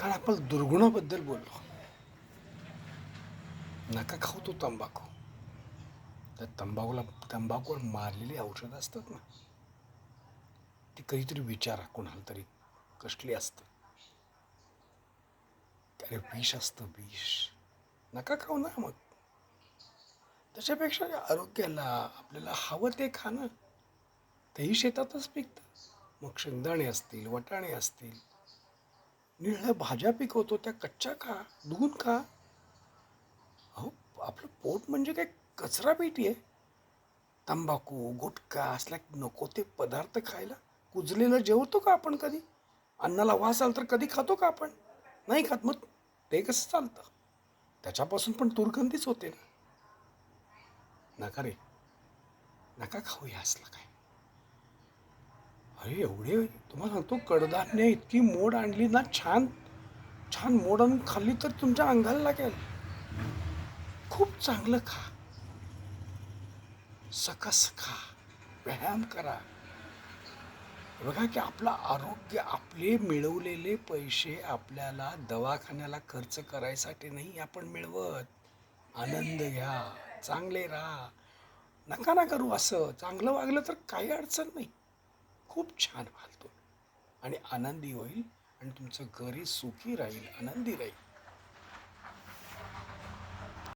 कारण आपण दुर्गुणाबद्दल बोललो. नका खाऊ तो तंबाखू. त्या तंबाखूवर मारलेली औषधं असतात ना, ती कधीतरी विचारा कोणाला तरी कसली असतं. अरे विष असतं विष. नका खाऊ ना मग. त्याच्यापेक्षा आरोग्याला आपल्याला हवं ते खाणं, तेही शेतातच पिकतं. मग शेंगदाणे असतील, वाटाणे असतील, निळ्या भाज्या पिकवतो त्या कच्च्या खा, धुवून खा. अहो, आपलं पोट म्हणजे काय कचरा पेटी आहे? तंबाखू, गुटखा असल्या नको ते पदार्थ खायला. कुजलेलं जेवतो का आपण कधी? अन्नाला वास आला तर कधी खातो का आपण? नाही खात. मग ते कसं चालतं? त्याच्यापासून पण दुर्गंधीच होते ना. नका रे, नका खाऊ हे असलं काय. अरे एवढे तुम्हाला सांगतो, कडधान्य इतकी मोड आणली ना, छान छान मोड आणून खाल्ली तर तुमच्या अंगाला लागेल. खूप चांगलं खा, सकस खा, व्यायाम करा. बघा की आपलं आरोग्य, आपले मिळवलेले पैसे आपल्याला दवाखान्याला खर्च करायसाठी नाही आपण मिळवत. आनंद घ्या, चांगले राहा. नका ना करू असं. चांगलं वागलं तर काही अडचण नाही. खूप छान व्हाल तुम्ही आणि आनंदी होईल आणि तुमचं घरही सुखी राहील, आनंदी राहील.